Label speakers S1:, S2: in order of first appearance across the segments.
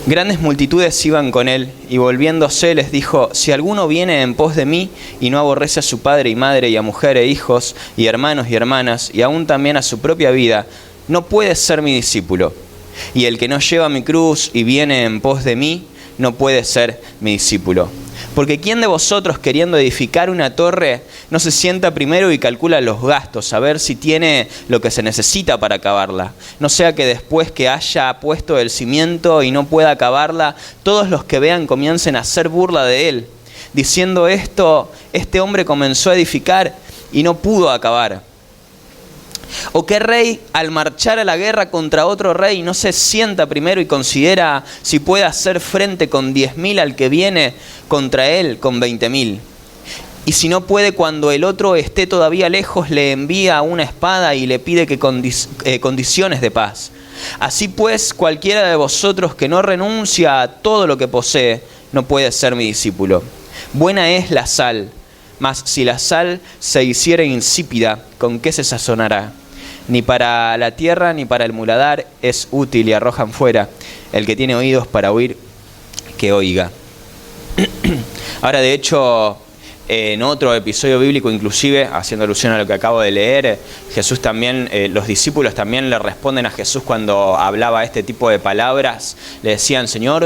S1: Grandes multitudes iban con él, y volviéndose les dijo: si alguno viene en pos de mí, y no aborrece a su padre y madre, y a mujer e hijos, y hermanos y hermanas, y aún también a su propia vida, no puede ser mi discípulo. Y el que no lleva mi cruz y viene en pos de mí, no puede ser mi discípulo. Porque ¿quién de vosotros, queriendo edificar una torre, no se sienta primero y calcula los gastos, a ver si tiene lo que se necesita para acabarla? No sea que después que haya puesto el cimiento y no pueda acabarla, todos los que vean comiencen a hacer burla de él. Diciendo esto, este hombre comenzó a edificar y no pudo acabar. ¿O qué rey, al marchar a la guerra contra otro rey, no se sienta primero y considera si puede hacer frente con 10.000 al que viene contra él con 20.000? Y si no puede, cuando el otro esté todavía lejos, le envía una espada y le pide que condiciones de paz. Así pues, cualquiera de vosotros que no renuncia a todo lo que posee, no puede ser mi discípulo. Buena es la sal, mas si la sal se hiciere insípida, ¿con qué se sazonará? Ni para la tierra ni para el muladar es útil, y arrojan fuera. El que tiene oídos para oír, que oiga. Ahora, de hecho, en otro episodio bíblico, inclusive, haciendo alusión a lo que acabo de leer, Jesús también, los discípulos también le responden a Jesús cuando hablaba este tipo de palabras. Le decían: Señor,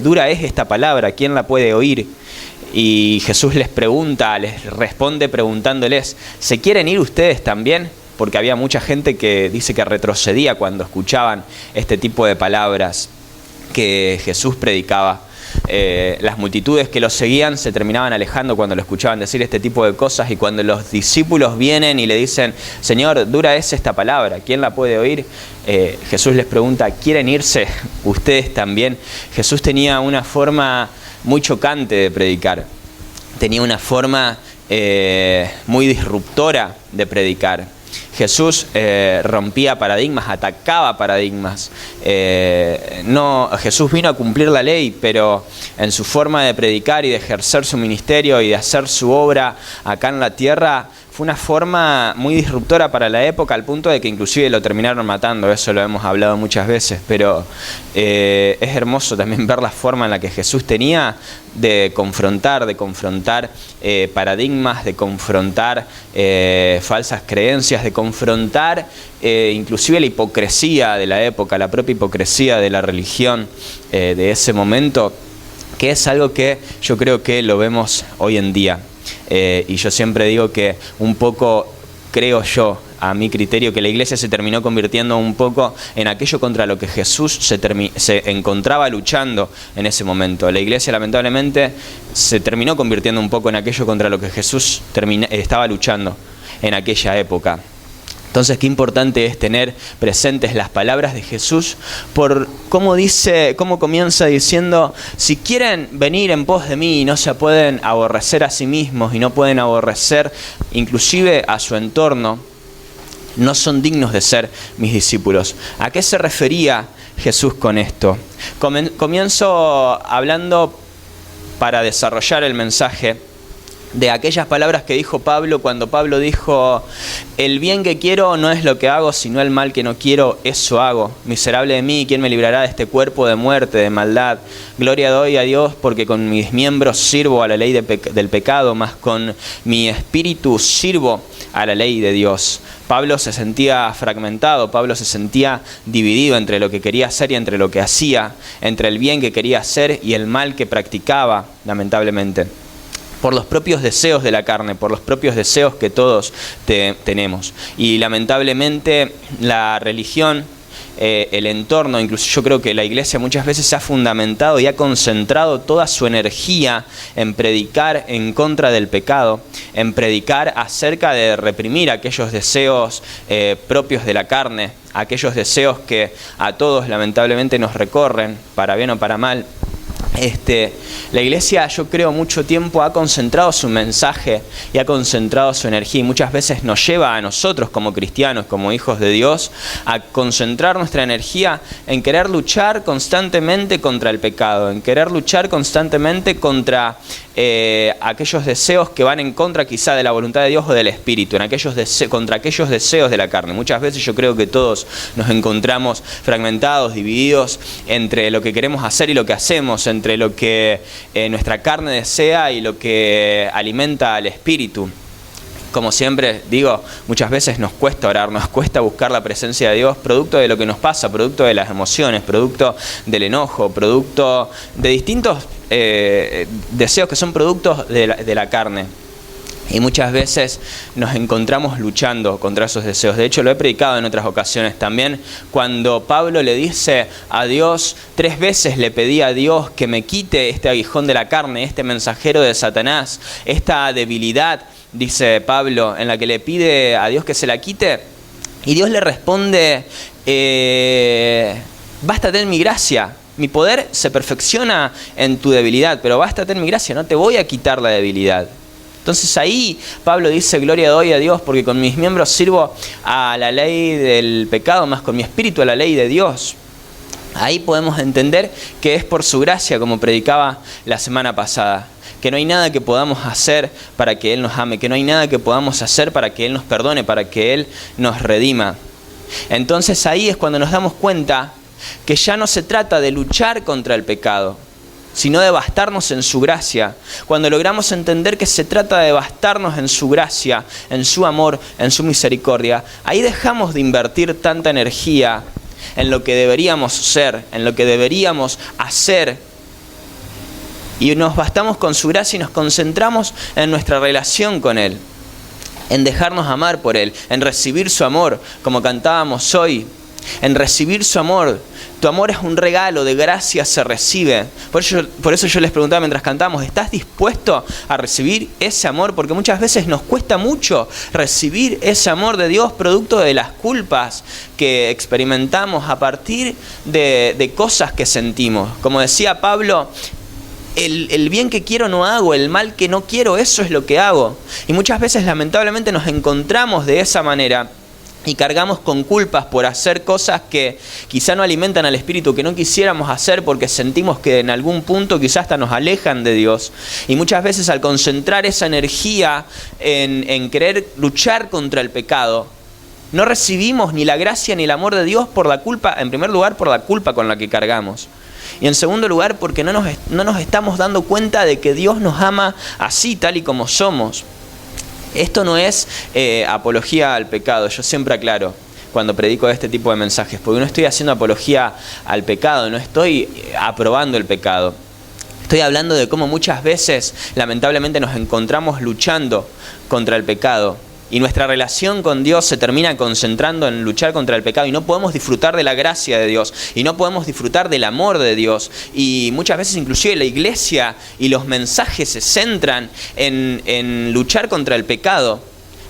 S1: dura es esta palabra, ¿quién la puede oír? Y Jesús les responde preguntándoles: ¿se quieren ir ustedes también? Porque había mucha gente que dice que retrocedía cuando escuchaban este tipo de palabras que Jesús predicaba. Las multitudes que lo seguían se terminaban alejando cuando lo escuchaban decir este tipo de cosas, y cuando los discípulos vienen y le dicen: Señor, dura es esta palabra, ¿quién la puede oír? Jesús les pregunta: ¿quieren irse ustedes también? Jesús tenía una forma muy chocante de predicar, tenía una forma muy disruptora de predicar. Jesús rompía paradigmas, atacaba paradigmas. Jesús vino a cumplir la ley, pero en su forma de predicar y de ejercer su ministerio y de hacer su obra acá en la tierra, fue una forma muy disruptora para la época, al punto de que inclusive lo terminaron matando. Eso lo hemos hablado muchas veces, pero es hermoso también ver la forma en la que Jesús tenía de confrontar paradigmas, de confrontar falsas creencias, de confrontar inclusive la hipocresía de la época, la propia hipocresía de la religión de ese momento, que es algo que yo creo que lo vemos hoy en día. Y yo siempre digo que un poco, creo yo, a mi criterio, que la iglesia se terminó convirtiendo un poco en aquello contra lo que Jesús se encontraba luchando en ese momento. La iglesia, lamentablemente, se terminó convirtiendo un poco en aquello contra lo que Jesús estaba luchando en aquella época. Entonces, qué importante es tener presentes las palabras de Jesús, por cómo comienza diciendo: si quieren venir en pos de mí y no se pueden aborrecer a sí mismos y no pueden aborrecer inclusive a su entorno, no son dignos de ser mis discípulos. ¿A qué se refería Jesús con esto? Comienzo hablando, para desarrollar el mensaje, de aquellas palabras que dijo Pablo cuando Pablo dijo: el bien que quiero no es lo que hago, sino el mal que no quiero, eso hago. Miserable de mí, ¿quién me librará de este cuerpo de muerte, de maldad? Gloria doy a Dios, porque con mis miembros sirvo a la ley del pecado, mas con mi espíritu sirvo a la ley de Dios. Pablo se sentía fragmentado, Pablo se sentía dividido entre lo que quería hacer y entre lo que hacía, entre el bien que quería hacer y el mal que practicaba, lamentablemente, por los propios deseos de la carne, por los propios deseos que todos tenemos. Y lamentablemente la religión, el entorno, incluso yo creo que la iglesia muchas veces se ha fundamentado y ha concentrado toda su energía en predicar en contra del pecado, en predicar acerca de reprimir aquellos deseos propios de la carne, aquellos deseos que a todos lamentablemente nos recorren, para bien o para mal. La iglesia, yo creo, mucho tiempo ha concentrado su mensaje y ha concentrado su energía, y muchas veces nos lleva a nosotros como cristianos, como hijos de Dios, a concentrar nuestra energía en querer luchar constantemente contra el pecado, en querer luchar constantemente contra aquellos deseos que van en contra quizá de la voluntad de Dios o del Espíritu, contra aquellos deseos de la carne. Muchas veces yo creo que todos nos encontramos fragmentados, divididos entre lo que queremos hacer y lo que hacemos, entre lo que nuestra carne desea y lo que alimenta al Espíritu. Como siempre digo, muchas veces nos cuesta orar, nos cuesta buscar la presencia de Dios, producto de lo que nos pasa, producto de las emociones, producto del enojo, producto de distintos deseos que son productos de la carne. Y muchas veces nos encontramos luchando contra esos deseos. De hecho, lo he predicado en otras ocasiones también. Cuando Pablo le dice a Dios, 3 veces le pedí a Dios que me quite este aguijón de la carne, este mensajero de Satanás, esta debilidad, dice Pablo, en la que le pide a Dios que se la quite. Y Dios le responde, bástate en mi gracia. Mi poder se perfecciona en tu debilidad, pero bástate en mi gracia, no te voy a quitar la debilidad. Entonces ahí Pablo dice, gloria doy a Dios porque con mis miembros sirvo a la ley del pecado, más con mi espíritu a la ley de Dios. Ahí podemos entender que es por su gracia, como predicaba la semana pasada, que no hay nada que podamos hacer para que Él nos ame, que no hay nada que podamos hacer para que Él nos perdone, para que Él nos redima. Entonces ahí es cuando nos damos cuenta que ya no se trata de luchar contra el pecado, sino de bastarnos en su gracia. Cuando logramos entender que se trata de bastarnos en su gracia, en su amor, en su misericordia, ahí dejamos de invertir tanta energía en lo que deberíamos ser, en lo que deberíamos hacer, y nos bastamos con su gracia y nos concentramos en nuestra relación con Él, en dejarnos amar por Él, en recibir su amor, como cantábamos hoy, en recibir su amor. Tu amor es un regalo, de gracia se recibe. Por eso yo les preguntaba mientras cantamos, ¿estás dispuesto a recibir ese amor? Porque muchas veces nos cuesta mucho recibir ese amor de Dios, producto de las culpas que experimentamos a partir de cosas que sentimos. Como decía Pablo, el bien que quiero no hago, el mal que no quiero, eso es lo que hago. Y muchas veces lamentablemente nos encontramos de esa manera y cargamos con culpas por hacer cosas que quizá no alimentan al espíritu, que no quisiéramos hacer porque sentimos que en algún punto quizá hasta nos alejan de Dios. Y muchas veces al concentrar esa energía en querer luchar contra el pecado, no recibimos ni la gracia ni el amor de Dios por la culpa, en primer lugar por la culpa con la que cargamos. Y en segundo lugar porque no nos estamos dando cuenta de que Dios nos ama así, tal y como somos. Esto no es apología al pecado, yo siempre aclaro cuando predico este tipo de mensajes, porque no estoy haciendo apología al pecado, no estoy aprobando el pecado. Estoy hablando de cómo muchas veces, lamentablemente, nos encontramos luchando contra el pecado. Y nuestra relación con Dios se termina concentrando en luchar contra el pecado y no podemos disfrutar de la gracia de Dios y no podemos disfrutar del amor de Dios. Y muchas veces inclusive la iglesia y los mensajes se centran en luchar contra el pecado,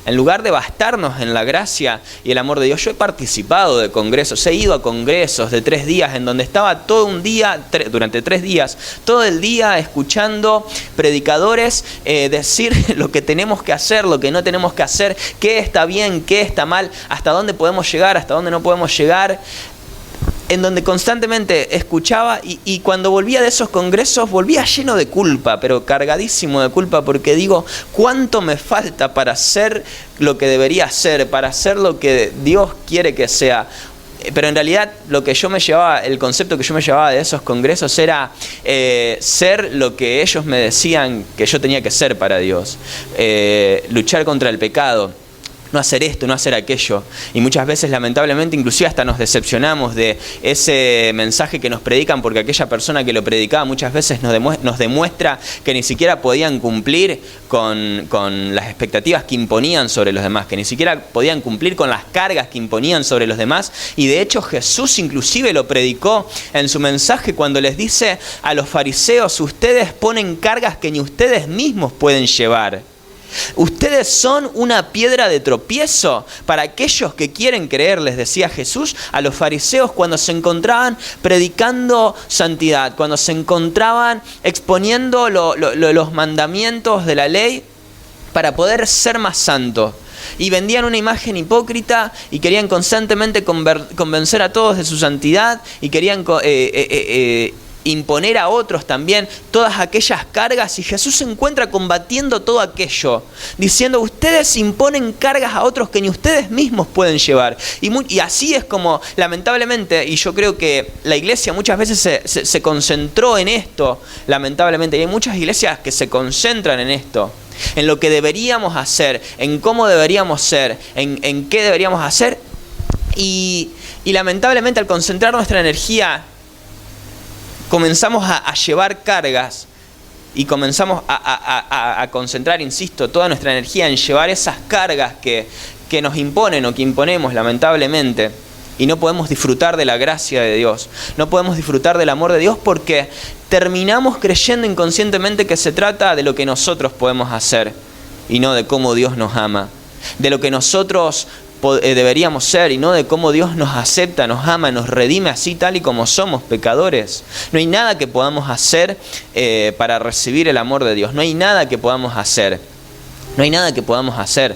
S1: en lugar de bastarnos en la gracia y el amor de Dios. Yo he participado de congresos, he ido a congresos de 3 días en donde estaba todo un día, durante 3 días, todo el día escuchando predicadores decir lo que tenemos que hacer, lo que no tenemos que hacer, qué está bien, qué está mal, hasta dónde podemos llegar, hasta dónde no podemos llegar, en donde constantemente escuchaba y cuando volvía de esos congresos volvía lleno de culpa, pero cargadísimo de culpa, porque digo, ¿cuánto me falta para ser lo que debería ser, para ser lo que Dios quiere que sea? Pero en realidad lo que yo me llevaba, el concepto que yo me llevaba de esos congresos era ser lo que ellos me decían que yo tenía que ser para Dios, luchar contra el pecado, no hacer esto, no hacer aquello. Y muchas veces, lamentablemente, inclusive hasta nos decepcionamos de ese mensaje que nos predican, porque aquella persona que lo predicaba muchas veces nos demuestra que ni siquiera podían cumplir con las expectativas que imponían sobre los demás, que ni siquiera podían cumplir con las cargas que imponían sobre los demás. Y de hecho Jesús inclusive lo predicó en su mensaje cuando les dice a los fariseos: ustedes ponen cargas que ni ustedes mismos pueden llevar. Ustedes son una piedra de tropiezo para aquellos que quieren creer, les decía Jesús a los fariseos cuando se encontraban predicando santidad, cuando se encontraban exponiendo los mandamientos de la ley para poder ser más santos. Y vendían una imagen hipócrita y querían constantemente convencer a todos de su santidad y querían imponer a otros también todas aquellas cargas, y Jesús se encuentra combatiendo todo aquello, diciendo: ustedes imponen cargas a otros que ni ustedes mismos pueden llevar. Y así es como, lamentablemente, y yo creo que la iglesia muchas veces se concentró en esto, lamentablemente, y hay muchas iglesias que se concentran en esto, en lo que deberíamos hacer, en cómo deberíamos ser, en qué deberíamos hacer, y lamentablemente al concentrar nuestra energía comenzamos a llevar cargas y comenzamos a concentrar, insisto, toda nuestra energía en llevar esas cargas que nos imponen o que imponemos, lamentablemente, y no podemos disfrutar de la gracia de Dios, no podemos disfrutar del amor de Dios, porque terminamos creyendo inconscientemente que se trata de lo que nosotros podemos hacer y no de cómo Dios nos ama, de lo que nosotros deberíamos ser y no de cómo Dios nos acepta, nos ama, nos redime así tal y como somos, pecadores. No hay nada que podamos hacer para recibir el amor de Dios. No hay nada que podamos hacer. No hay nada que podamos hacer.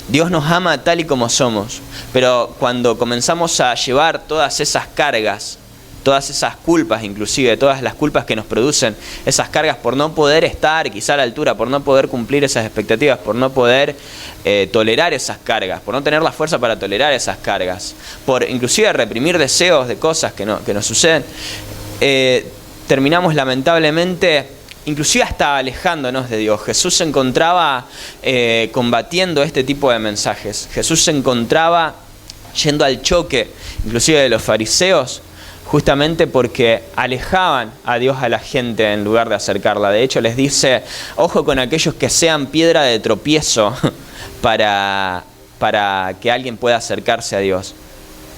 S1: Dios nos ama tal y como somos. Pero cuando comenzamos a llevar todas esas cargas, todas esas culpas, inclusive todas las culpas que nos producen esas cargas por no poder estar quizá a la altura, por no poder cumplir esas expectativas, por no poder tolerar esas cargas, por no tener la fuerza para tolerar esas cargas, por inclusive reprimir deseos de cosas que nos suceden, terminamos lamentablemente inclusive hasta alejándonos de Dios. Jesús se encontraba combatiendo este tipo de mensajes. Jesús se encontraba yendo al choque inclusive de los fariseos, justamente porque alejaban a Dios a la gente en lugar de acercarla. De hecho, les dice: ojo con aquellos que sean piedra de tropiezo para que alguien pueda acercarse a Dios.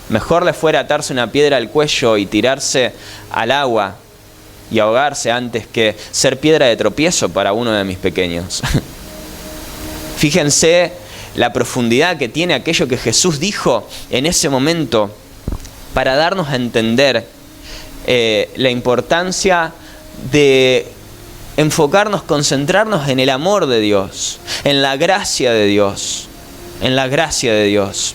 S1: Mejor le fuera atarse una piedra al cuello y tirarse al agua y ahogarse antes que ser piedra de tropiezo para uno de mis pequeños. Fíjense la profundidad que tiene aquello que Jesús dijo en ese momento, para darnos a entender la importancia de enfocarnos, concentrarnos en el amor de Dios, en la gracia de Dios, en la gracia de Dios.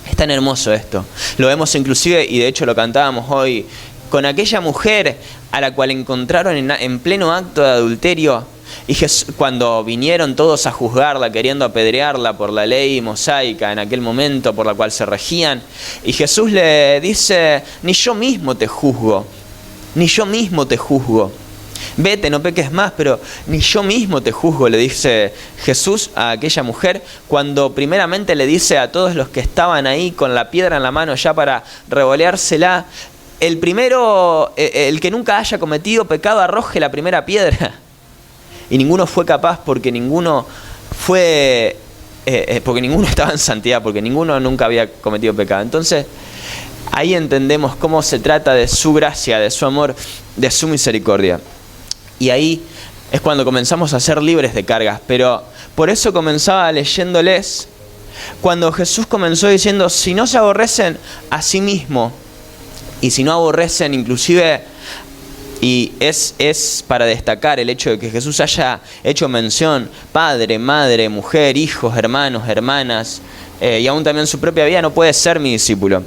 S1: Es tan hermoso esto. Lo vemos inclusive, y de hecho lo cantábamos hoy, con aquella mujer a la cual encontraron en pleno acto de adulterio, y cuando vinieron todos a juzgarla, queriendo apedrearla por la ley mosaica en aquel momento por la cual se regían, y Jesús le dice: ni yo mismo te juzgo, ni yo mismo te juzgo. Vete, no peques más, pero ni yo mismo te juzgo, le dice Jesús a aquella mujer, cuando primeramente le dice a todos los que estaban ahí con la piedra en la mano ya para revoleársela: el primero, el que nunca haya cometido pecado, arroje la primera piedra. Y ninguno fue capaz, porque ninguno estaba en santidad, porque ninguno nunca había cometido pecado. Entonces, ahí entendemos cómo se trata de su gracia, de su amor, de su misericordia. Y ahí es cuando comenzamos a ser libres de cargas. Pero por eso comenzaba leyéndoles, cuando Jesús comenzó diciendo: si no se aborrecen a sí mismo, y si no aborrecen inclusive... Y es para destacar el hecho de que Jesús haya hecho mención: padre, madre, mujer, hijos, hermanos, hermanas, y aún también su propia vida, no puede ser mi discípulo.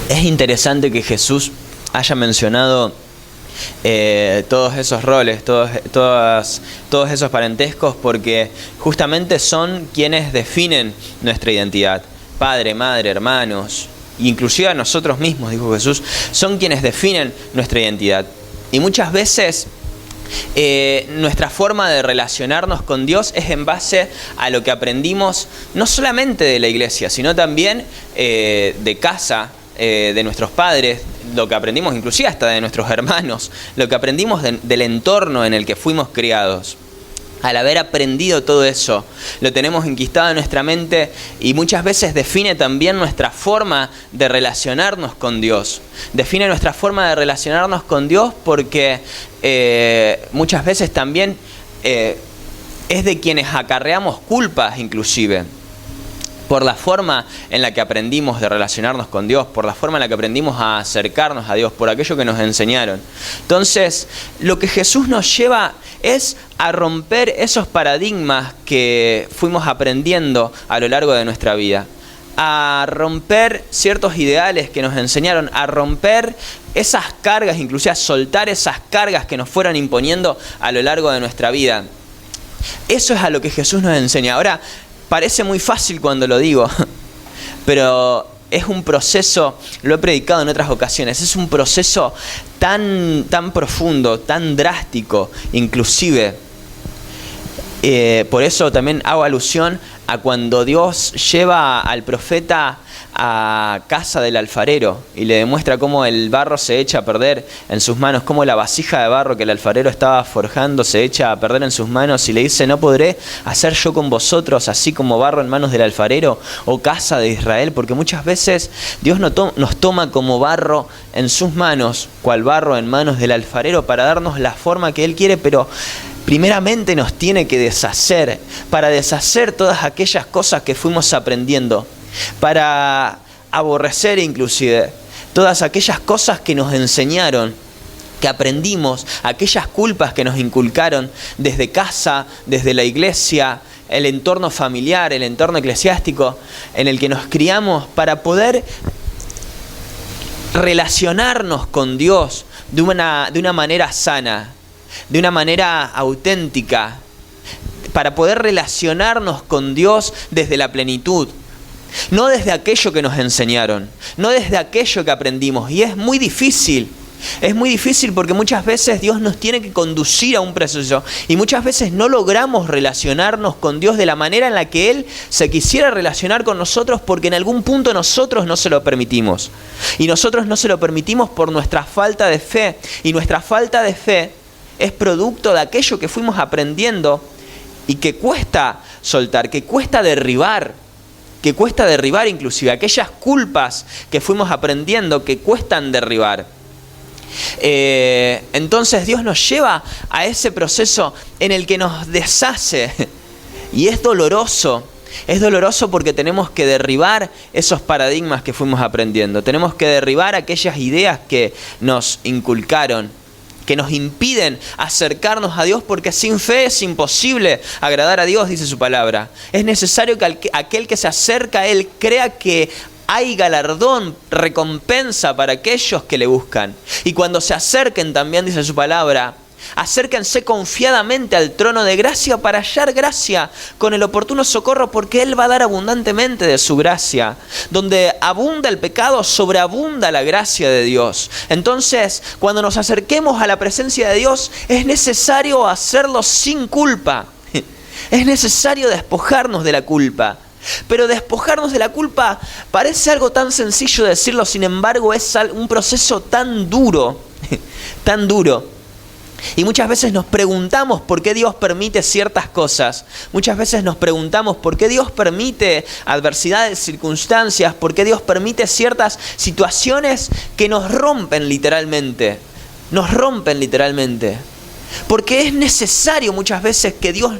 S1: Es interesante que Jesús haya mencionado todos esos roles, todos esos parentescos, porque justamente son quienes definen nuestra identidad. Padre, madre, hermanos, inclusive a nosotros mismos, dijo Jesús, son quienes definen nuestra identidad. Y muchas veces nuestra forma de relacionarnos con Dios es en base a lo que aprendimos, no solamente de la iglesia, sino también de casa, de nuestros padres, lo que aprendimos inclusive hasta de nuestros hermanos, lo que aprendimos del entorno en el que fuimos criados. al haber aprendido todo eso, lo tenemos enquistado en nuestra mente y muchas veces define también nuestra forma de relacionarnos con Dios. Define nuestra forma de relacionarnos con Dios porque muchas veces también es de quienes acarreamos culpas inclusive. Por la forma en la que aprendimos de relacionarnos con Dios, por la forma en la que aprendimos a acercarnos a Dios, por aquello que nos enseñaron. Entonces, lo que Jesús nos lleva es a romper esos paradigmas que fuimos aprendiendo a lo largo de nuestra vida, a romper ciertos ideales que nos enseñaron, a romper esas cargas, inclusive a soltar esas cargas que nos fueron imponiendo a lo largo de nuestra vida. Eso es a lo que Jesús nos enseña. Ahora, parece muy fácil cuando lo digo, pero es un proceso, lo he predicado en otras ocasiones, es un proceso tan profundo, tan drástico, inclusive. Por eso también hago alusión a cuando Dios lleva al profeta a casa del alfarero y le demuestra cómo el barro se echa a perder en sus manos, cómo la vasija de barro que el alfarero estaba forjando se echa a perder en sus manos y le dice: ¿no podré hacer yo con vosotros así como barro en manos del alfarero, oh casa de Israel? Porque muchas veces Dios nos toma como barro en sus manos, cual barro en manos del alfarero, para darnos la forma que Él quiere, pero primeramente nos tiene que deshacer, para deshacer todas aquellas cosas que fuimos aprendiendo, para aborrecer inclusive todas aquellas cosas que nos enseñaron, que aprendimos, aquellas culpas que nos inculcaron desde casa, desde la iglesia, el entorno familiar, el entorno eclesiástico en el que nos criamos, para poder relacionarnos con Dios de una manera sana, de una manera auténtica, para poder relacionarnos con Dios desde la plenitud. No desde aquello que nos enseñaron, no desde aquello que aprendimos. Y es muy difícil porque muchas veces Dios nos tiene que conducir a un proceso y muchas veces no logramos relacionarnos con Dios de la manera en la que Él se quisiera relacionar con nosotros, porque en algún punto nosotros no se lo permitimos. Y nosotros no se lo permitimos por nuestra falta de fe. Y nuestra falta de fe es producto de aquello que fuimos aprendiendo y que cuesta soltar, que cuesta derribar inclusive aquellas culpas que fuimos aprendiendo que cuestan derribar. Entonces Dios nos lleva a ese proceso en el que nos deshace y es doloroso porque tenemos que derribar esos paradigmas que fuimos aprendiendo, tenemos que derribar aquellas ideas que nos inculcaron, que nos impiden acercarnos a Dios, porque sin fe es imposible agradar a Dios, dice su palabra. Es necesario que aquel que se acerca a Él crea que hay galardón, recompensa para aquellos que le buscan. Y cuando se acerquen también, dice su palabra, acérquense confiadamente al trono de gracia para hallar gracia con el oportuno socorro, porque Él va a dar abundantemente de su gracia. Donde abunda el pecado, sobreabunda la gracia de Dios. Entonces, cuando nos acerquemos a la presencia de Dios, es necesario hacerlo sin culpa. Es necesario despojarnos de la culpa. Pero despojarnos de la culpa parece algo tan sencillo decirlo, sin embargo es un proceso tan duro, tan duro. Y muchas veces nos preguntamos por qué Dios permite ciertas cosas. Muchas veces nos preguntamos por qué Dios permite adversidades, circunstancias, por qué Dios permite ciertas situaciones que nos rompen literalmente. Nos rompen literalmente. Porque es necesario muchas veces que Dios...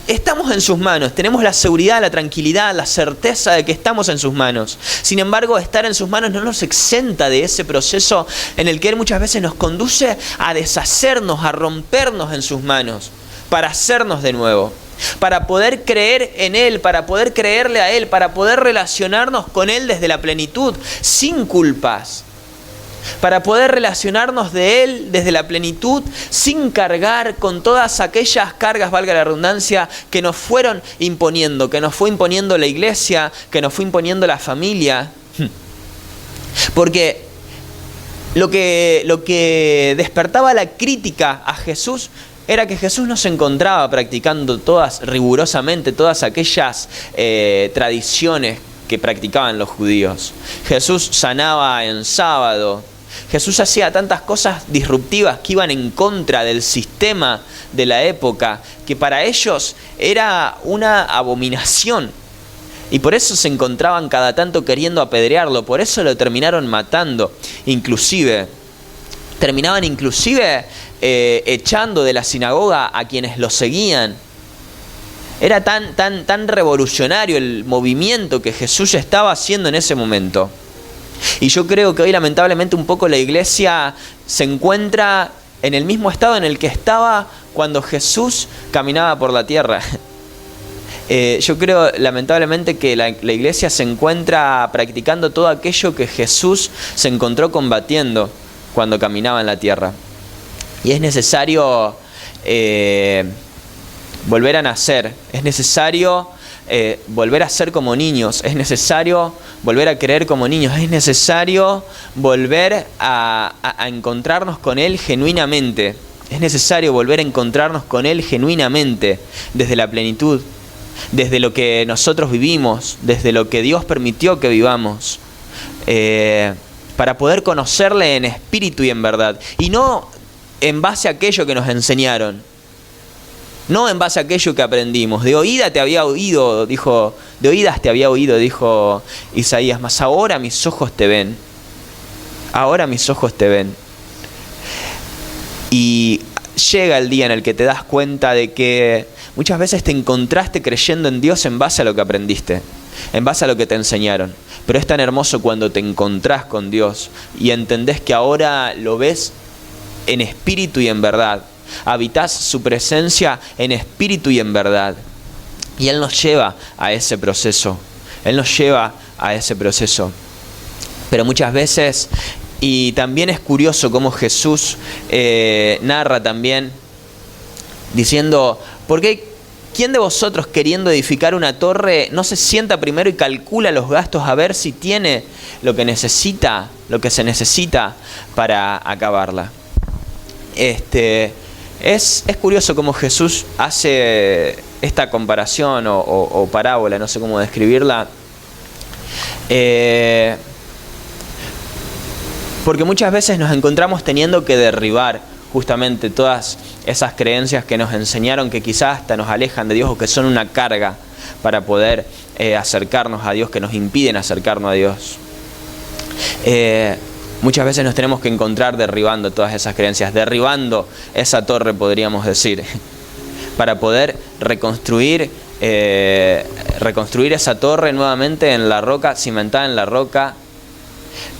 S1: Estamos en sus manos, tenemos la seguridad, la tranquilidad, la certeza de que estamos en sus manos. Sin embargo, estar en sus manos no nos exenta de ese proceso en el que Él muchas veces nos conduce a deshacernos, a rompernos en sus manos, para hacernos de nuevo, para poder creer en Él, para poder creerle a Él, para poder relacionarnos con Él desde la plenitud, sin culpas. Para poder relacionarnos de Él desde la plenitud, sin cargar con todas aquellas cargas, valga la redundancia, que nos fueron imponiendo, que nos fue imponiendo la iglesia, que nos fue imponiendo la familia. Porque lo que despertaba la crítica a Jesús era que Jesús no se encontraba practicando rigurosamente todas aquellas tradiciones que practicaban los judíos. Jesús sanaba en sábado, Jesús hacía tantas cosas disruptivas que iban en contra del sistema de la época, que para ellos era una abominación. Y por eso se encontraban cada tanto queriendo apedrearlo, por eso lo terminaron matando. Terminaban echando de la sinagoga a quienes lo seguían. Era tan revolucionario el movimiento que Jesús estaba haciendo en ese momento. Y yo creo que hoy lamentablemente un poco la iglesia se encuentra en el mismo estado en el que estaba cuando Jesús caminaba por la tierra. Yo creo lamentablemente que la iglesia se encuentra practicando todo aquello que Jesús se encontró combatiendo cuando caminaba en la tierra. Y es necesario volver a nacer, es necesario volver a ser como niños, es necesario volver a creer como niños, es necesario volver a encontrarnos con Él genuinamente, es necesario volver a encontrarnos con Él genuinamente, desde la plenitud, desde lo que nosotros vivimos, desde lo que Dios permitió que vivamos, para poder conocerle en espíritu y en verdad, y no en base a aquello que nos enseñaron, no en base a aquello que aprendimos. De oídas te había oído, dijo Isaías, mas ahora mis ojos te ven. Ahora mis ojos te ven. Y llega el día en el que te das cuenta de que muchas veces te encontraste creyendo en Dios en base a lo que aprendiste, en base a lo que te enseñaron. Pero es tan hermoso cuando te encontrás con Dios y entendés que ahora lo ves en espíritu y en verdad. Habitás su presencia en espíritu y en verdad. Y Él nos lleva a ese proceso. Él nos lleva a ese proceso. Pero muchas veces, y también es curioso cómo Jesús narra también, diciendo, ¿por qué quién de vosotros queriendo edificar una torre no se sienta primero y calcula los gastos a ver si tiene lo que se necesita para acabarla? Es curioso cómo Jesús hace esta comparación o parábola, no sé cómo describirla, porque muchas veces nos encontramos teniendo que derribar justamente todas esas creencias que nos enseñaron, que quizás hasta nos alejan de Dios o que son una carga para poder acercarnos a Dios, que nos impiden acercarnos a Dios. Muchas veces nos tenemos que encontrar derribando todas esas creencias, derribando esa torre, podríamos decir, para poder reconstruir esa torre nuevamente en la roca, cimentada en la roca.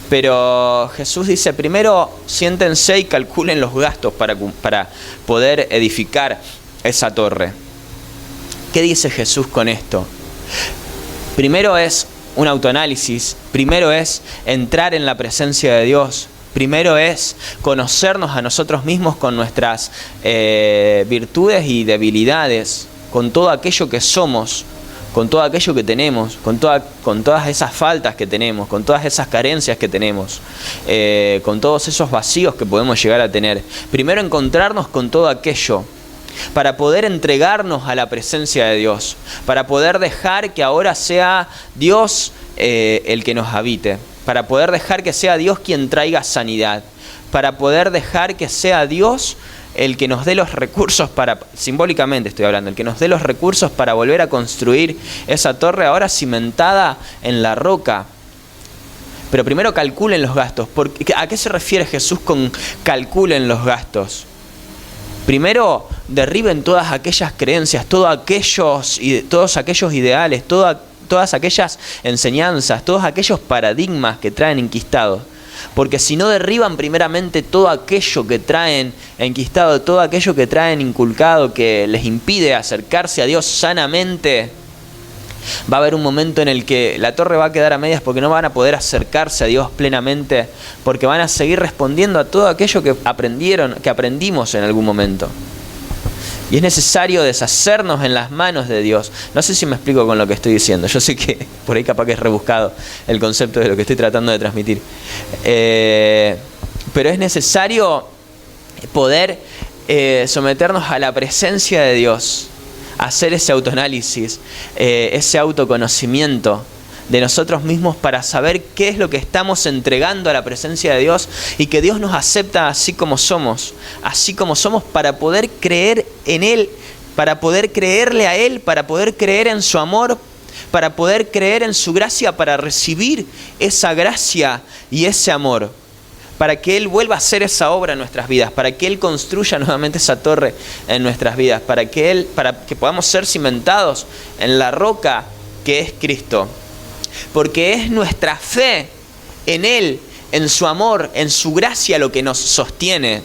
S1: Pero Jesús dice, primero siéntense y calculen los gastos para poder edificar esa torre. ¿Qué dice Jesús con esto? Primero es un autoanálisis, primero es entrar en la presencia de Dios, primero es conocernos a nosotros mismos con nuestras virtudes y debilidades, con todo aquello que somos, con todo aquello que tenemos, con todas esas faltas que tenemos, con todas esas carencias que tenemos, con todos esos vacíos que podemos llegar a tener. Primero encontrarnos con todo aquello, para poder entregarnos a la presencia de Dios, para poder dejar que ahora sea Dios el que nos habite, para poder dejar que sea Dios quien traiga sanidad, para poder dejar que sea Dios el que nos dé los recursos simbólicamente estoy hablando, el que nos dé los recursos para volver a construir esa torre ahora cimentada en la roca. Pero primero calculen los gastos. ¿A qué se refiere Jesús con calculen los gastos? Primero derriben todas aquellas creencias, todos aquellos ideales, todas aquellas enseñanzas, todos aquellos paradigmas que traen enquistados. Porque si no derriban primeramente todo aquello que traen enquistado, todo aquello que traen inculcado, que les impide acercarse a Dios sanamente, va a haber un momento en el que la torre va a quedar a medias porque no van a poder acercarse a Dios plenamente, porque van a seguir respondiendo a todo aquello que aprendimos en algún momento. Y es necesario deshacernos en las manos de Dios. No sé si me explico con lo que estoy diciendo. Yo sé que por ahí capaz que es rebuscado el concepto de lo que estoy tratando de transmitir. Pero es necesario poder someternos a la presencia de Dios, hacer ese autoanálisis, ese autoconocimiento de nosotros mismos para saber qué es lo que estamos entregando a la presencia de Dios y que Dios nos acepta así como somos para poder creer en Él, para poder creerle a Él, para poder creer en su amor, para poder creer en su gracia, para recibir esa gracia y ese amor, para que Él vuelva a hacer esa obra en nuestras vidas, para que Él construya nuevamente esa torre en nuestras vidas, para que podamos ser cimentados en la roca que es Cristo. Porque es nuestra fe en Él, en su amor, en su gracia lo que nos sostiene.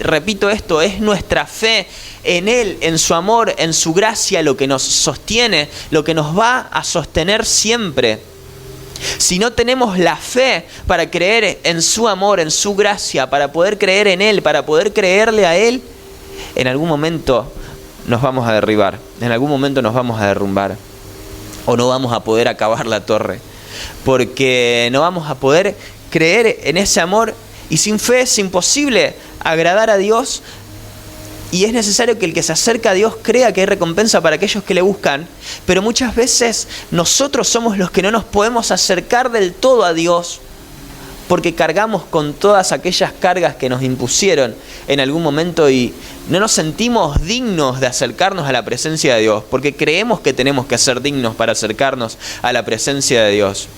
S1: Repito esto, es nuestra fe en Él, en su amor, en su gracia lo que nos sostiene, lo que nos va a sostener siempre. Si no tenemos la fe para creer en su amor, en su gracia, para poder creer en Él, para poder creerle a Él, en algún momento nos vamos a derribar, en algún momento nos vamos a derrumbar. O no vamos a poder acabar la torre, porque no vamos a poder creer en ese amor, y sin fe es imposible agradar a Dios, y es necesario que el que se acerca a Dios crea que hay recompensa para aquellos que le buscan, pero muchas veces nosotros somos los que no nos podemos acercar del todo a Dios, porque cargamos con todas aquellas cargas que nos impusieron en algún momento y no nos sentimos dignos de acercarnos a la presencia de Dios, porque creemos que tenemos que ser dignos para acercarnos a la presencia de Dios.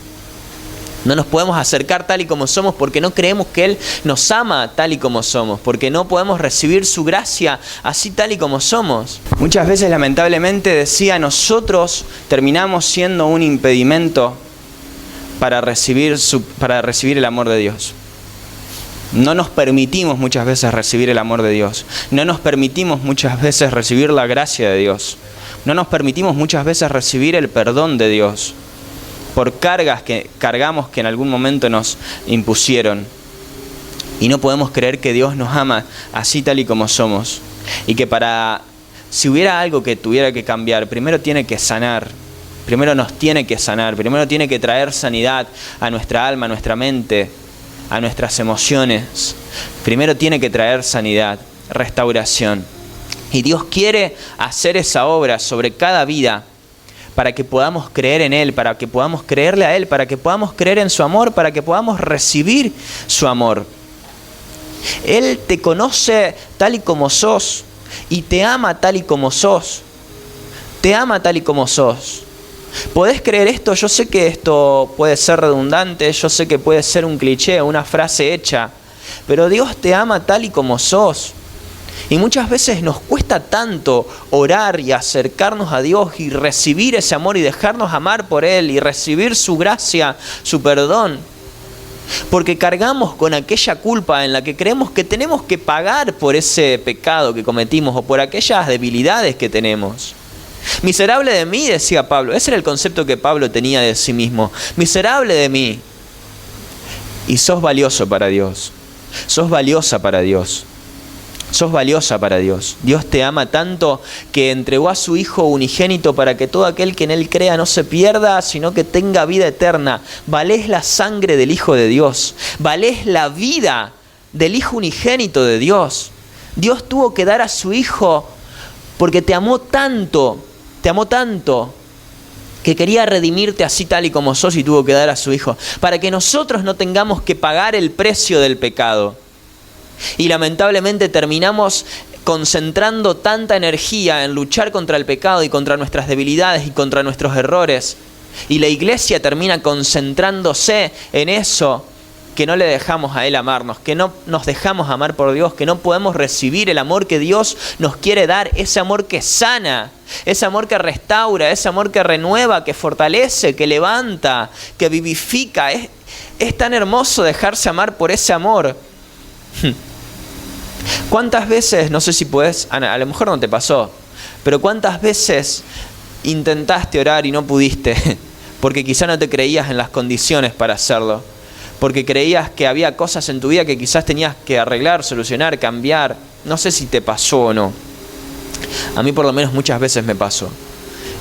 S1: No nos podemos acercar tal y como somos porque no creemos que Él nos ama tal y como somos, porque no podemos recibir su gracia así tal y como somos. Muchas veces, lamentablemente, decía, nosotros terminamos siendo un impedimento para recibir el amor de Dios. No nos permitimos muchas veces recibir el amor de Dios. No nos permitimos muchas veces recibir la gracia de Dios. No nos permitimos muchas veces recibir el perdón de Dios por cargas que cargamos que en algún momento nos impusieron. Y no podemos creer que Dios nos ama así tal y como somos. Y que si hubiera algo que tuviera que cambiar, primero tiene que sanar. Primero nos tiene que sanar, primero tiene que traer sanidad a nuestra alma, a nuestra mente, a nuestras emociones. Primero tiene que traer sanidad, restauración. Y Dios quiere hacer esa obra sobre cada vida para que podamos creer en Él, para que podamos creerle a Él, para que podamos creer en su amor, para que podamos recibir su amor. Él te conoce tal y como sos y te ama tal y como sos. Te ama tal y como sos. ¿Podés creer esto? Yo sé que esto puede ser redundante, yo sé que puede ser un cliché, una frase hecha, pero Dios te ama tal y como sos. Y muchas veces nos cuesta tanto orar y acercarnos a Dios y recibir ese amor y dejarnos amar por Él y recibir su gracia, su perdón, porque cargamos con aquella culpa en la que creemos que tenemos que pagar por ese pecado que cometimos o por aquellas debilidades que tenemos. Miserable de mí, decía Pablo. Ese era el concepto que Pablo tenía de sí mismo. Miserable de mí. Y sos valioso para Dios. Sos valiosa para Dios. Sos valiosa para Dios. Dios te ama tanto que entregó a su Hijo unigénito para que todo aquel que en Él crea no se pierda, sino que tenga vida eterna. Valés la sangre del Hijo de Dios. Valés la vida del Hijo unigénito de Dios. Dios tuvo que dar a su Hijo porque te amó tanto, que quería redimirte así tal y como sos y tuvo que dar a su Hijo, para que nosotros no tengamos que pagar el precio del pecado. Y lamentablemente terminamos concentrando tanta energía en luchar contra el pecado y contra nuestras debilidades y contra nuestros errores. Y la iglesia termina concentrándose en eso, que no le dejamos a Él amarnos, que no nos dejamos amar por Dios, que no podemos recibir el amor que Dios nos quiere dar, ese amor que sana, ese amor que restaura, ese amor que renueva, que fortalece, que levanta, que vivifica. Es tan hermoso dejarse amar por ese amor. ¿Cuántas veces, no sé si podés, a lo mejor no te pasó, pero cuántas veces intentaste orar y no pudiste, porque quizá no te creías en las condiciones para hacerlo? Porque creías que había cosas en tu vida que quizás tenías que arreglar, solucionar, cambiar. No sé si te pasó o no. A mí por lo menos muchas veces me pasó.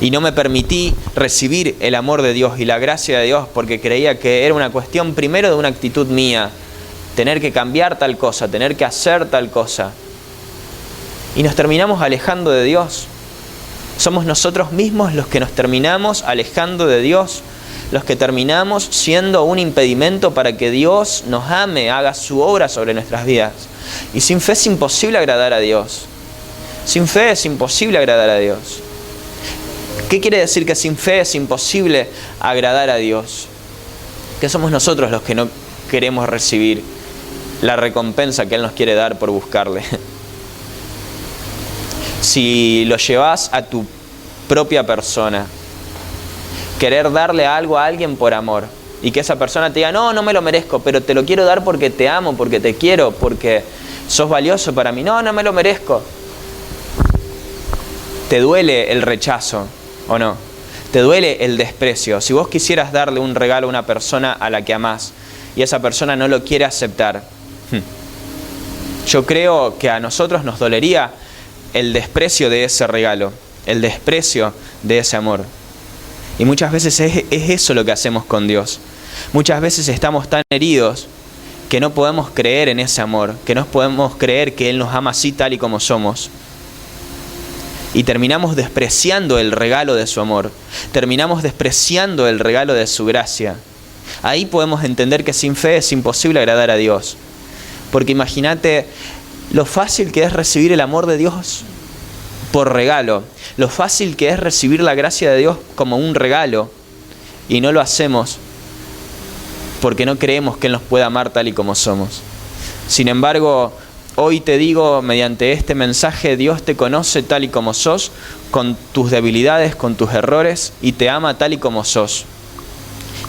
S1: Y no me permití recibir el amor de Dios y la gracia de Dios porque creía que era una cuestión primero de una actitud mía. Tener que cambiar tal cosa, tener que hacer tal cosa. Y nos terminamos alejando de Dios. Somos nosotros mismos los que nos terminamos alejando de Dios, los que terminamos siendo un impedimento para que Dios nos ame, haga su obra sobre nuestras vidas. Y sin fe es imposible agradar a Dios. Sin fe es imposible agradar a Dios. ¿Qué quiere decir que sin fe es imposible agradar a Dios? Que somos nosotros los que no queremos recibir la recompensa que Él nos quiere dar por buscarle. Si lo llevas a tu propia persona, querer darle algo a alguien por amor, y que esa persona te diga, no, no me lo merezco, pero te lo quiero dar porque te amo, porque te quiero, porque sos valioso para mí. No, no me lo merezco. ¿Te duele el rechazo o no? ¿Te duele el desprecio? Si vos quisieras darle un regalo a una persona a la que amás y esa persona no lo quiere aceptar, yo creo que a nosotros nos dolería el desprecio de ese regalo, el desprecio de ese amor. Y muchas veces es eso lo que hacemos con Dios. Muchas veces estamos tan heridos que no podemos creer en ese amor, que no podemos creer que Él nos ama así tal y como somos. Y terminamos despreciando el regalo de su amor. Terminamos despreciando el regalo de su gracia. Ahí podemos entender que sin fe es imposible agradar a Dios. Porque imagínate lo fácil que es recibir el amor de Dios por regalo. Lo fácil que es recibir la gracia de Dios como un regalo. Y no lo hacemos porque no creemos que Él nos pueda amar tal y como somos. Sin embargo, hoy te digo, mediante este mensaje, Dios te conoce tal y como sos, con tus debilidades, con tus errores, y te ama tal y como sos.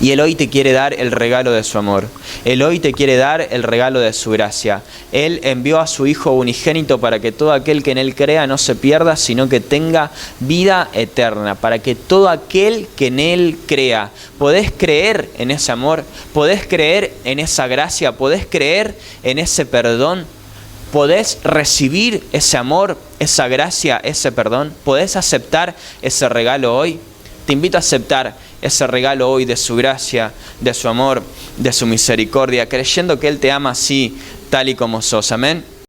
S1: Y Él hoy te quiere dar el regalo de su amor. Él hoy te quiere dar el regalo de su gracia. Él envió a su Hijo unigénito para que todo aquel que en Él crea no se pierda, sino que tenga vida eterna. Para que todo aquel que en Él crea. ¿Podés creer en ese amor? ¿Podés creer en esa gracia? ¿Podés creer en ese perdón? ¿Podés recibir ese amor, esa gracia, ese perdón? ¿Podés aceptar ese regalo hoy? Te invito a aceptar ese regalo hoy de su gracia, de su amor, de su misericordia, creyendo que Él te ama así, tal y como sos. Amén.